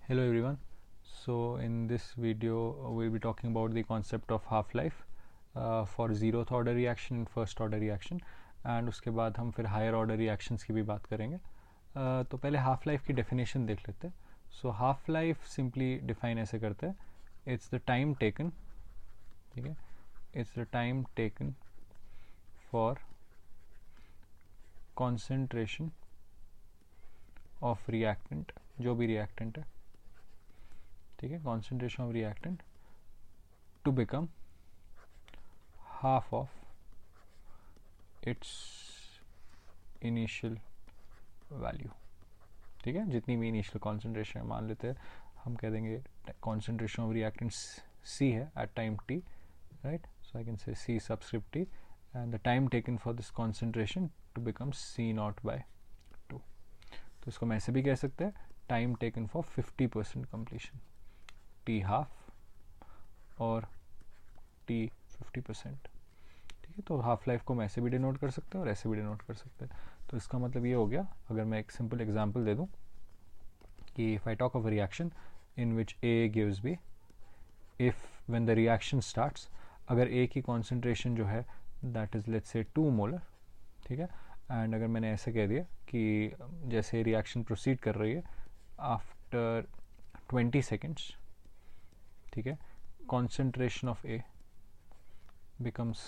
Hello everyone. So in this video we'll be talking about the concept of half-life for zeroth order reaction and first order reaction, and उसके बाद हम फिर higher order reactions की भी बात करेंगे. तो पहले हाफ लाइफ की डेफिनेशन देख लेते हैं. So half life simply define ऐसे करते हैं, इट्स द टाइम टेकन, ठीक है, it's the time taken for concentration of reactant, जो भी रिएक्टेंट है, ठीक है, concentration of reactant to become half of its initial value. ठीक है, जितनी भी इनिशियल कॉन्सेंट्रेशन है, मान लेते हैं हम कह देंगे कॉन्सेंट्रेशन ऑफ रिएक्टेंट सी है at time T, right. So I can say C subscript T and the time taken for this concentration to become C naught by 2. तो इसको हम ऐसे भी कह सकते हैं, time taken for 50% completion, T half और टी 50%. ठीक है, तो हाफ लाइफ को हम ऐसे भी डिनोट कर सकते हैं और ऐसे भी डिनोट कर सकते हैं. तो इसका मतलब ये हो गया, अगर मैं एक सिंपल एग्जांपल दे दूं कि if I talk of a reaction in which A gives B, if when the reaction starts, अगर ए की कॉन्सेंट्रेशन जो है that is let's say 2 molar, ठीक है, एंड अगर मैंने ऐसे कह दिया कि जैसे रिएक्शन प्रोसीड कर रही है आफ्टर 20 सेकेंड्स, ठीक है, concentration of A becomes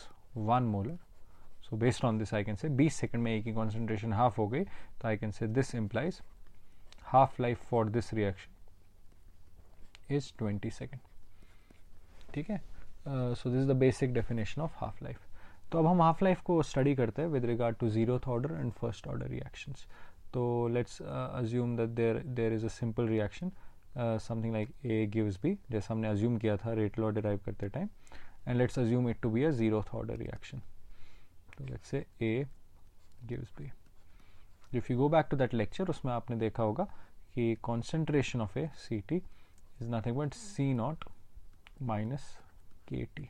1 molar. So based on this I can say 20 second में A की concentration हाफ हो गई, तो I can say this implies half life for this reaction is 20 second. ठीक है, so this is the basic definition of half life. तो अब हम हाफ लाइफ को स्टडी करते हैं with regard to zeroth order and first order reactions. तो let's assume that there is a simple reaction, something like A gives B, जैसा हमने assume किया था रेट लॉ डिराइव करते time, and let's assume it to be a zeroth order reaction. तो let's say A gives B. If you go back to that lecture, उसमें आपने देखा होगा कि concentration of A C T is nothing but C not minus K T.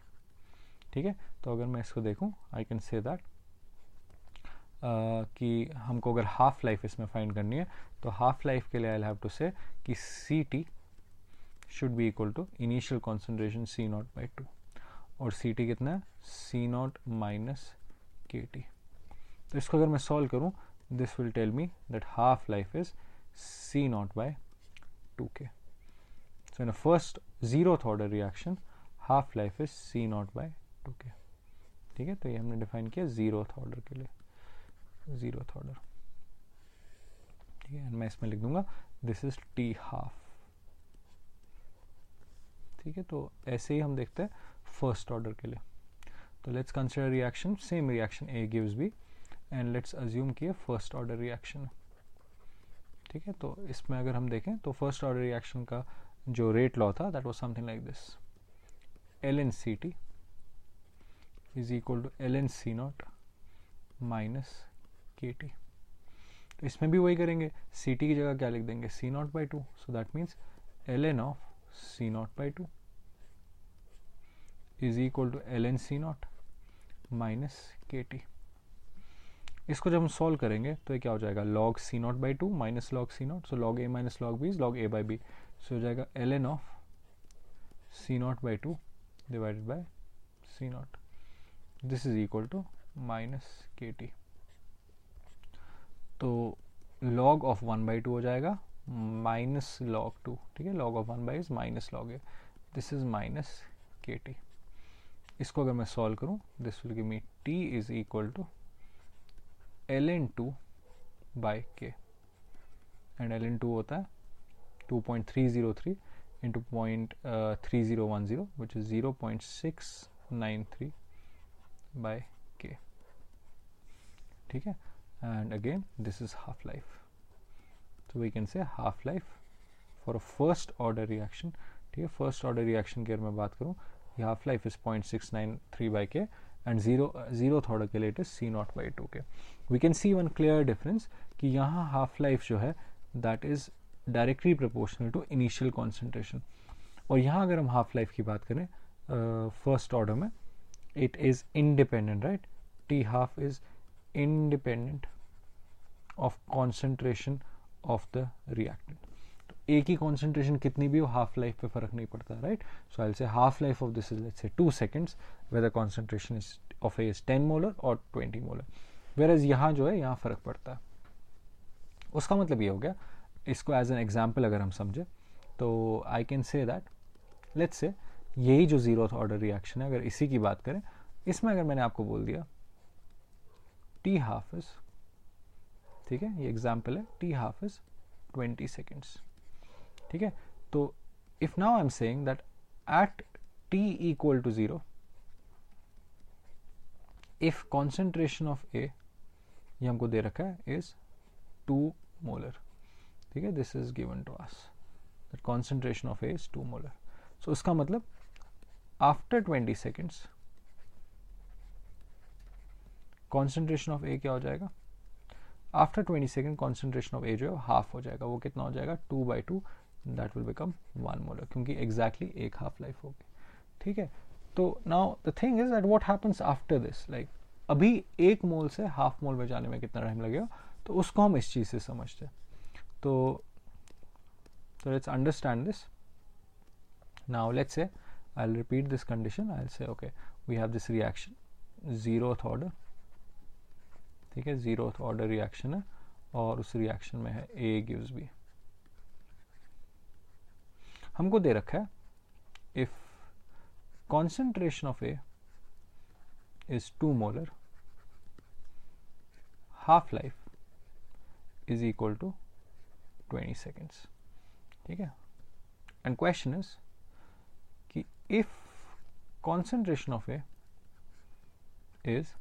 ठीक है, तो अगर मैं इसको देखूं आई कैन से दैट कि हमको अगर हाफ लाइफ इसमें फाइंड करनी है, तो हाफ लाइफ के लिए आई हैव टू से कि C T should be equal to initial concentration C not by 2, और सी टी कितना है, C not minus K T. तो इसको अगर मैं सॉल्व करूं, this will tell me that half life is C naught by 2k. So in a first zeroth order reaction half life is C naught by 2k. ठीक है, तो ये हमने डिफाइन किया जीरोथ ऑर्डर के लिए, जीरोथ ऑर्डर. ठीक है, मैं इसमें लिख दूंगा दिस इज टी हाफ. ठीक है, तो ऐसे ही हम देखते हैं फर्स्ट ऑर्डर के लिए. तो let's consider reaction, same reaction A gives B, and let's assume कि फर्स्ट ऑर्डर रिएक्शन है. ठीक है, तो इसमें अगर हम देखें तो फर्स्ट ऑर्डर रिएक्शन का जो रेट लॉ था that was something like this, L N C T is equal to L N C not minus K T. तो इसमें भी वही करेंगे, सी टी की जगह क्या लिख देंगे, C not by 2. So that means L N of C not by 2 is equal to L N C not minus K T. इसको जब हम सॉल्व करेंगे तो ये क्या हो जाएगा, log C not by 2 minus log C naught. So log A minus log B is log A by B. So हो जाएगा L N of C not by 2 divided by C naught. This is equal to minus K T. तो log of 1/2 हो जाएगा minus log 2. ठीक है, log of 1/2 is minus log A. This is minus K T. इसको अगर मैं solve करूं, this will give me T is equal to L N 2 by K, and L N 2 होता है 2.303 इंटू 0.3010 विच इज 0.693 बाई के. ठीक है, and again this is half life. So we can say half life for a first order reaction. ठीक है, first order reaction की अगर मैं बात करूँ, ये half life is 0.693 by K, and zeroth order के लिए it is C not by 2k. We can see one clear difference कि यहाँ हाफ लाइफ जो है that is directly proportional to initial concentration, और यहाँ अगर हम हाफ लाइफ की बात करें फर्स्ट ऑर्डर में, it is independent, right. T half is independent of concentration of the reactant. तो ए की कॉन्सेंट्रेशन कितनी भी हो हाफ लाइफ पे फर्क नहीं पड़ता, right. So I will say half life of this is let's say 2 seconds whether concentration is of A is 10 molar और 20 मोलर. वेरएज यहाँ जो है यहाँ फर्क पड़ता है. उसका मतलब ये हो गया, इसको एज एन एग्जाम्पल अगर हम समझे तो आई can say that let's say यही जो जीरोथ ऑर्डर रिएक्शन है, अगर इसी की बात करें, इसमें अगर मैंने आपको बोल दिया टी हाफ इज, ठीक है, ये एग्जाम्पल है, टी हाफ इज 20 seconds, ठीक है. तो if now I am saying that at T equal to 0 if concentration of A, ये हमको दे रखा है, इज 2 molar, ठीक है, this is given to us that concentration of A is 2 molar. So उसका मतलब after 20 seconds concentration of A क्या हो जाएगा, after 20 second concentration of A जो है हाफ हो जाएगा. वो कितना हो जाएगा, 2/2, दैट विल बिकम 1 मोलर, क्योंकि एग्जैक्टली एक हाफ लाइफ होगी, ठीक है. तो now the thing is that what happens after this, like अभी 1 मोल से हाफ मोल में जाने में कितना टाइम लगेगा, तो उसको हम इस चीज से समझते हैं. तो let's understand this. Now let's say I will repeat this condition. I will say okay, we have this reaction, zeroth order, ठीक है, जीरोथ ऑर्डर रिएक्शन है, और उस रिएक्शन में है ए गिव्स बी. हमको दे रखा है if concentration of A is 2 molar, half life is equal to 20 seconds, ठीक है. एंड क्वेश्चन इज कि if concentration of A is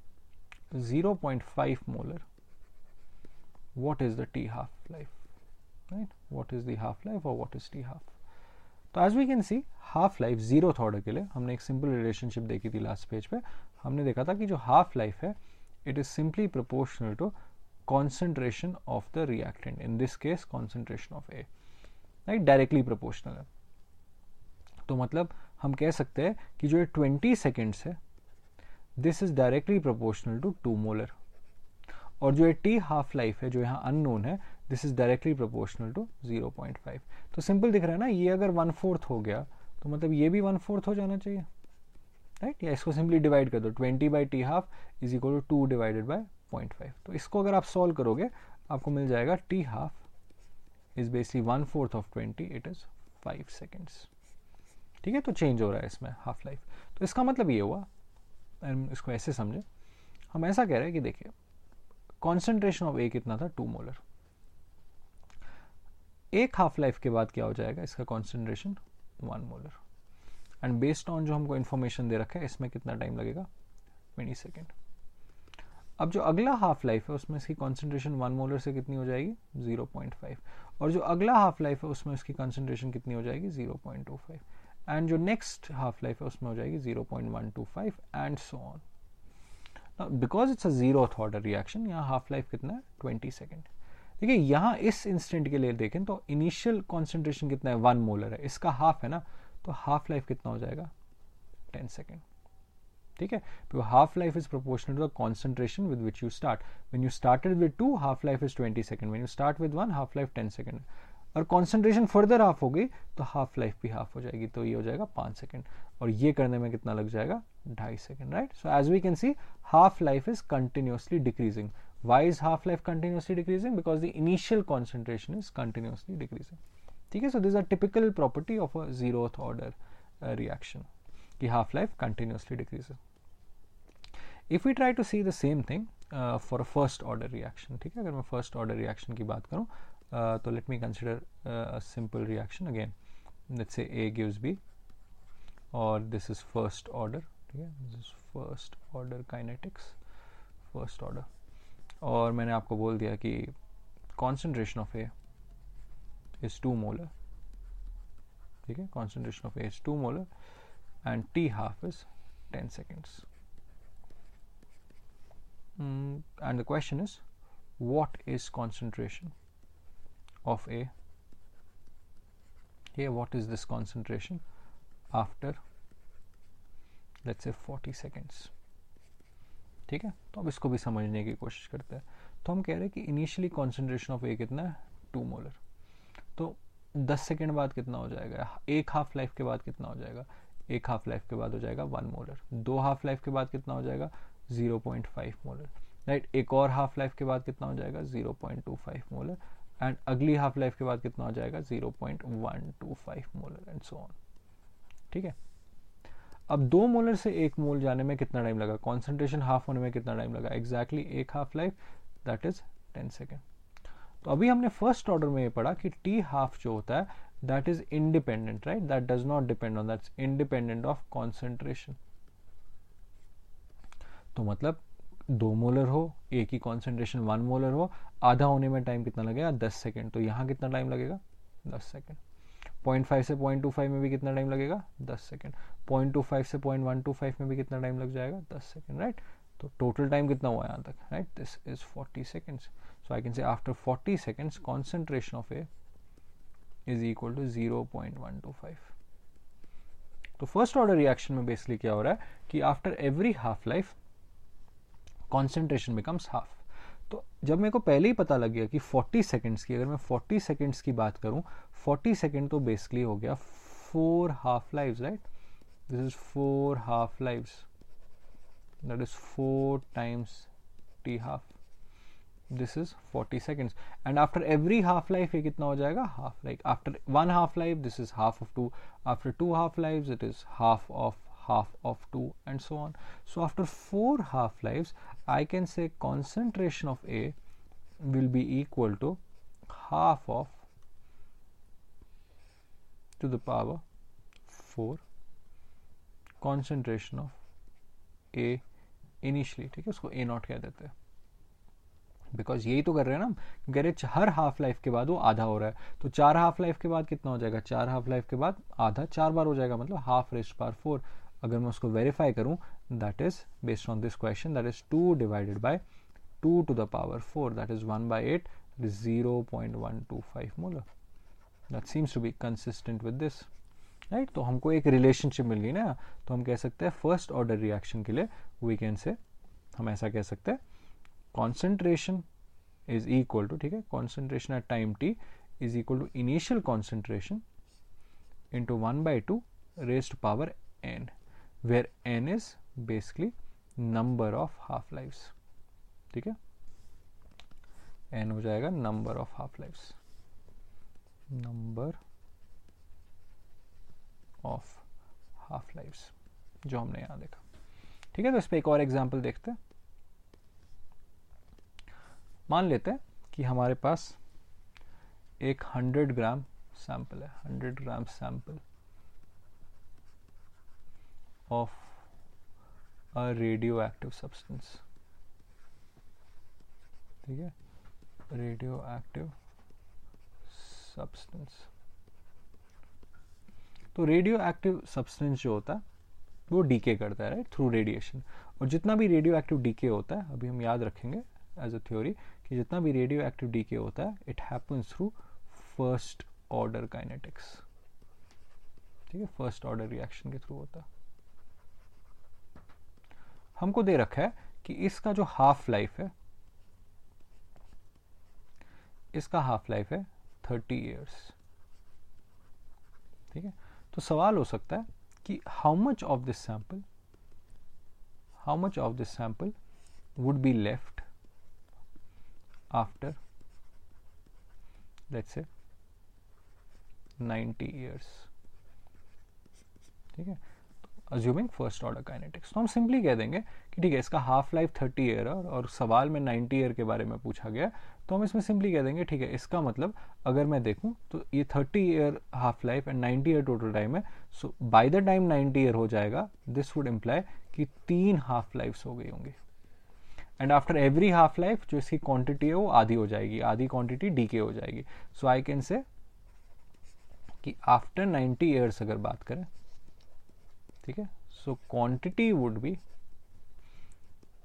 0.5 molar, what is the T half life, right? What is the half life or what is T half? तो as we can see, half life zeroth order के लिए हमने एक simple relationship देखी थी last page पे. हमने देखा था कि जो हाफ लाइफ है it is simply proportional to concentration of the reactant, in this case concentration of A, right, directly proportional है. तो मतलब हम कह सकते हैं कि जो ये 20 seconds है this is directly proportional to 2 molar, और जो ये टी हाफ लाइफ है जो यहाँ अननोन है this is directly proportional to 0.5. तो सिंपल दिख रहा है ना, ये अगर 1/4 हो गया तो मतलब ये भी 1/4 हो जाना चाहिए, राइट. या इसको सिंपली डिवाइड कर दो, 20/t half is equal to 2 divided by 0.5. तो इसको अगर आप सॉल्व करोगे आपको मिल जाएगा T half is basically 1/4 of 20, it is 5 seconds, ठीक है. तो चेंज हो रहा है इसमें हाफ लाइफ. तो इसका मतलब ये हुआ, इसको ऐसे समझे, हम ऐसा कह रहे हैं कि देखिए कॉन्सेंट्रेशन ऑफ ए कितना था, 2 मोलर. एक हाफ लाइफ के बाद क्या हो जाएगा, इसका concentration 1 molar. And based on जो हमको इन्फॉर्मेशन दे रखा है इसमें कितना टाइम लगेगा, 20 सेकेंड. अब जो अगला हाफ लाइफ है उसमें इसकी कॉन्सेंट्रेशन 1 मोलर से कितनी हो जाएगी, 0.5. और जो अगला हाफ लाइफ है उसमें इसकी कॉन्सेंट्रेशन कितनी हो जाएगी, 0.25. एंड जो नेक्स्ट हाफ लाइफ है उसमें हो जाएगी 0.125 and so on. Because it's a zeroth order reaction, यहाँ हाफ लाइफ कितना है, 20 सेकेंड. देखिए यहाँ इस इंस्टेंट के लिए देखें तो इनिशियल कॉन्सेंट्रेशन कितना है, 1 मोलर है, इसका हाफ है ना, तो हाफ लाइफ कितना हो जाएगा, 10 सेकेंड, ठीक है. तो half life is proportional to the concentration with which you start. When you started with 2 half life is 20 second, when you start with 1 half life 10 second. और कॉन्सेंट्रेशन फर्दर हाफ हो गई तो हाफ लाइफ भी half हो जाएगी, तो ये हो जाएगा 5 सेकेंड. और ये करने में कितना लग जाएगा, 2.5 second, right. So as we can see half life is continuously decreasing. Why is half life continuously decreasing? Because the initial concentration is continuously decreasing. ठीक है, so this is a typical property of a zeroth order reaction, कि half life continuously decreases. If we try to see the same thing for a first order reaction, ठीक है, अगर मैं first order reaction की बात करूँ तो let me consider a simple reaction again. Let's say A gives B, or this is first order, ठीक है, this is first order kinetics, first order. और मैंने आपको बोल दिया कि concentration of A is 2 molar, ठीक है, concentration of A is 2 molar and T half is 10 seconds. And the question is what is concentration of A, what is this concentration after let's say 40 seconds, ठीक है. तो अब इसको भी समझने की कोशिश करते हैं. तो हम कह रहे हैं कि इनिशियली कॉन्सेंट्रेशन ऑफ ए कितना है, 2 मोलर. तो 10 सेकेंड बाद कितना हो जाएगा, एक हाफ लाइफ के बाद कितना हो जाएगा, एक हाफ लाइफ के बाद हो जाएगा 1 मोलर, 2 हाफ लाइफ के बाद कितना हो जाएगा 0.5 मोलर, राइट, एक और हाफ लाइफ के बाद कितना हो जाएगा 0.25 मोलर, एंड अगली हाफ लाइफ के बाद कितना हो जाएगा 0.125 मोलर एंड सो ऑन। ठीक है, अब 2 मोलर से 1 मोल जाने में कितना टाइम लगा, कॉन्सेंट्रेशन हाफ होने में कितना टाइम लगा, एग्जैक्टली एक half life, that is 10 second. तो अभी हमने फर्स्ट ऑर्डर में ये पढ़ा कि टी हाफ जो होता है that is independent, right, that does not depend on, that's independent of concentration. तो मतलब 2 मोलर हो, एक ही कॉन्सेंट्रेशन 1 मोलर हो, आधा होने में टाइम कितना लगेगा 10 सेकेंड। तो यहाँ कितना टाइम लगेगा 10 सेकेंड। 0.5 से 0.25 में भी कितना टाइम लगेगा 10 सेकेंड। 0.25 से 0.125 में भी कितना टाइम लग जाएगा 10 सेकेंड, राइट। तो टोटल टाइम कितना हुआ यहाँ तक, right, this is 40 seconds. So I can say after 40 seconds concentration of A is equal to 0.125। तो फर्स्ट ऑर्डर रिएक्शन में बेसिकली क्या हो रहा है कि after every half life concentration becomes half. तो जब मेरे को पहले ही पता लग गया कि 40 सेकेंड्स की, अगर मैं 40 सेकेंड्स की बात करूं, 40 सेकेंड तो बेसिकली हो गया 4 half lives, right, this is 4 half lives, that is 4 times T half, this is 40 seconds, and after every half life ये कितना हो जाएगा half, like after 1 half life this is half of 2, after 2 half lives it is half of 2 and so on. So after 4 half lives I can say concentration of A will be equal to half of to the power 4 concentration of A initially, ठीक है, उसको A not कह देते हैं, because यही तो कर रहे हैं ना हम, कह रहे हर हाफ लाइफ के बाद वो आधा हो रहा है। तो 4 हाफ लाइफ के बाद कितना हो जाएगा, 4 हाफ लाइफ के बाद आधा 4 बार हो जाएगा, मतलब हाफ रेस्ट पावर 4। अगर मैं उसको वेरीफाई करूं, that is based on this question, that is 2 divided by 2 to the power 4, that is 1/8, that is 0.125 molar. That seems to be consistent with this, right. तो हमको एक रिलेशनशिप मिल गई ना, तो हम कह सकते हैं फर्स्ट ऑर्डर रिएक्शन के लिए वी कैन से, हम ऐसा कह सकते हैं concentration is equal to, ठीक है, concentration at time t is equal to initial concentration into 1/2 raised to power n, where n is basically number of half lives, ठीक है, n हो जाएगा number of half lives, number of half lives जो हमने यहाँ देखा, ठीक है। तो इस पर एक और एग्जाम्पल देखते हैं। मान लेते हैं कि हमारे पास एक 100 ग्राम सैंपल है, 100 gram sample of a radio active substance, ठीक है, रेडियो एक्टिव सब्सटेंस। तो रेडियो एक्टिव सब्सटेंस जो होता है वो डीके करता है, राइट, थ्रू रेडिएशन। और जितना भी रेडियो एक्टिव डीके होता है, अभी हम याद रखेंगे एज अ थ्योरी कि जितना भी रेडियो एक्टिव डीके होता है it happens through first order kinetics, ठीक है, फर्स्ट ऑर्डर रिएक्शन के थ्रू होता है। हमको दे रखा है कि इसका जो हाफ लाइफ है, इसका हाफ लाइफ है 30 ईयर्स, ठीक है। तो सवाल हो सकता है कि how much of this sample would be left after let's say 90 years, ठीक है, assuming first order kinetics। तो हम सिंपली कह देंगे कि ठीक है, इसका हाफ लाइफ 30 ईयर और सवाल में 90 ईयर के बारे में पूछा गया, तो हम इसमें सिंपली कह देंगे ठीक है, इसका मतलब अगर मैं देखूं तो ये 30 year half life and 90 year total time है। सो बाय द टाइम 90 ईयर हो जाएगा, दिस वुड इम्प्लाई कि 3 हाफ लाइफ्स हो गई होंगी, and after every half life जो इसकी क्वांटिटी है वो आधी हो जाएगी, आधी क्वांटिटी डीके हो जाएगी। सो आई कैन से कि आफ्टर 90 ईयर्स अगर बात करें, ठीक है, so quantity would be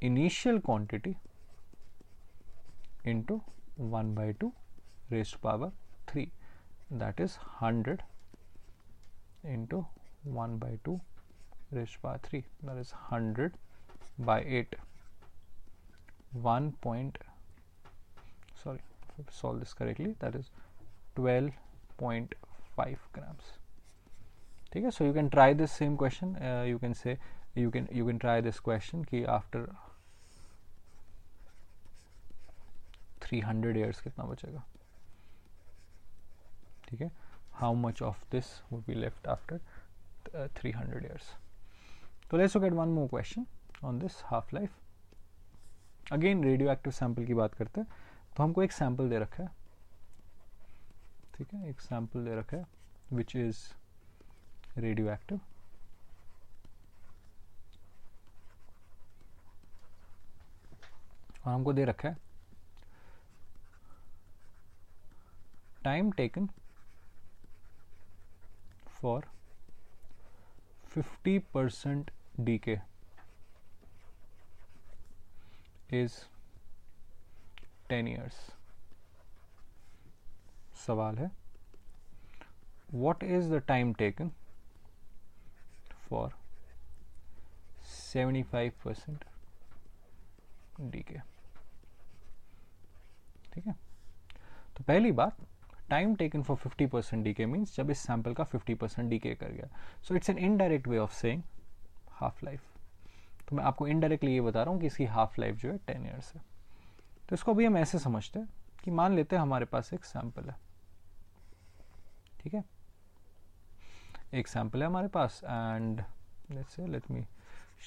initial quantity into 1/2 raised power 3, that is 100 into 1/2 raised power 3, that is 100/8, 12.5 5 grams. ठीक है. So you can try this same question. You can say you can try this question कि after 300 years कितना बचेगा. ठीक है. How much of this would be left after 300 years. So let's look at one more question on this half life. Again radioactive sample की बात करते हैं. तो हमको एक sample दे रखा है. ठीक है. एक sample दे रखा है which is radioactive. और हमको दे रखा है time taken for 50% decay is 10 years. सवाल है what is the time taken for 75% decay. ठीक है. तो पहली बात time taken for 50% decay means जब इस सैंपल का 50% डीके कर गया. So it's an indirect way of saying half life. तो मैं आपको इनडायरेक्टली ये बता रहा हूँ कि इसकी हाफ लाइफ जो है 10 ईयर्स है. तो इसको अभी हम ऐसे समझते हैं कि मान लेते हैं हमारे पास एक सैंपल है. ठीक है. एक सैंपल है हमारे पास and let's say let me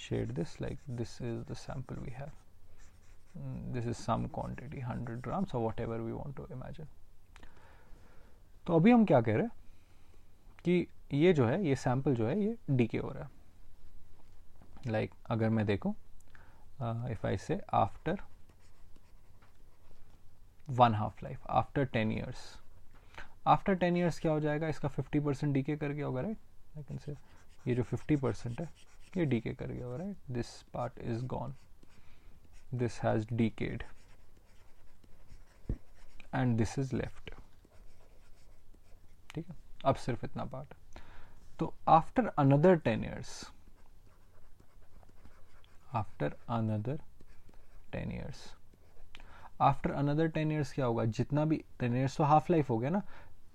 shade this like this is the sample we have. This is some quantity 100 grams और whatever we want to imagine. तो अभी हम क्या कह रहे हैं कि ये जो है ये सैंपल जो है ये डीके हो रहा है. लाइक अगर मैं देखूं इफ आई से after 1/2 life after 10 years. After 10 years क्या हो जाएगा. इसका 50% डीके कर गया होगा. राइट. आई कैन से ये जो 50% है ये डीके कर गया होगा. Right. This part is gone. This has decayed and this is left. ठीक है. अब सिर्फ इतना पार्ट. तो after another 10 years after another 10 years after another 10 years क्या होगा. जितना भी 10 ईयर्स तो हाफ लाइफ हो गया ना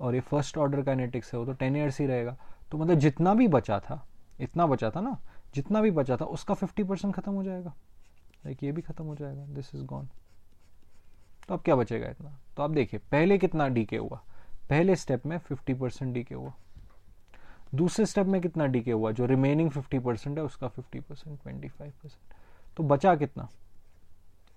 और ये फर्स्ट ऑर्डर काइनेटिक्स है वो तो 10 ईयर्स ही रहेगा. तो मतलब जितना भी बचा था इतना बचा था ना. जितना भी बचा था उसका 50% खत्म हो जाएगा. लाइक ये भी खत्म हो जाएगा. This is gone. तो अब क्या बचेगा इतना. तो आप देखिए पहले कितना डीके हुआ. पहले स्टेप में 50% डीके हुआ. दूसरे स्टेप में कितना डीके हुआ. जो रिमेनिंग 50% है उसका 50% 25%. तो बचा कितना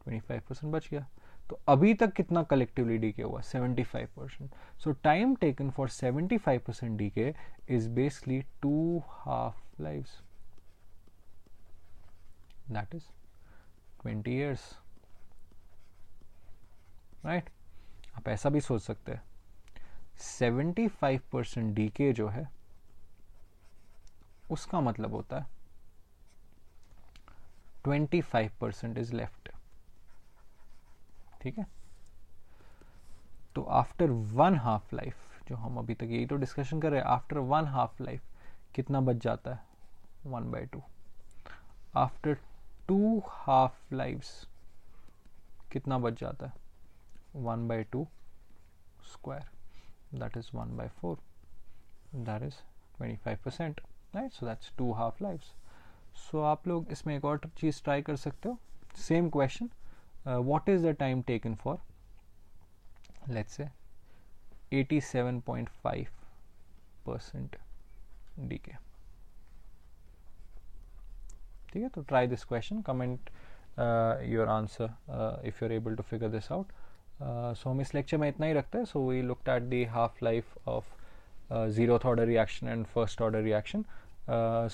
25% बच गया. तो अभी तक कितना कलेक्टिवली डीके हुआ 75%. So time taken for 75% decay is basically 2 half lives. That is 20 years. Right. आप ऐसा भी सोच सकते हैं 75% डीके जो है उसका मतलब होता है 25% इज लेफ्ट. ठीक है. तो आफ्टर 1/2 लाइफ जो हम अभी तक यही तो डिस्कशन कर रहे हैं. आफ्टर 1/2 लाइफ कितना बच जाता है 1/2. आफ्टर 2 हाफ लाइव्स कितना बच जाता है 1/2 square. That is 1/4. That is 25%. Right. So that's 2 half lives. So आप लोग इसमें एक और चीज ट्राई कर सकते हो. Same question. What is the time taken for let's say 87.5% decay. ठीक है. तो try this question. Comment your answer if you are able to figure this out. So हम इस लेक्चर में इतना ही रखते हैं. So we looked at the half life of zeroth order reaction and first order reaction.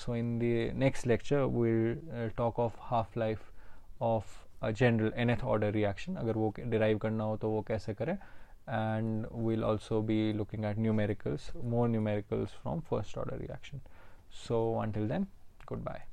So in the next lecture we'll talk of half life of a general nth order reaction. अगर वो derive करना हो तो वो कैसे करें. And we'll also be looking at numericals, more numericals from first order reaction. So until then, goodbye.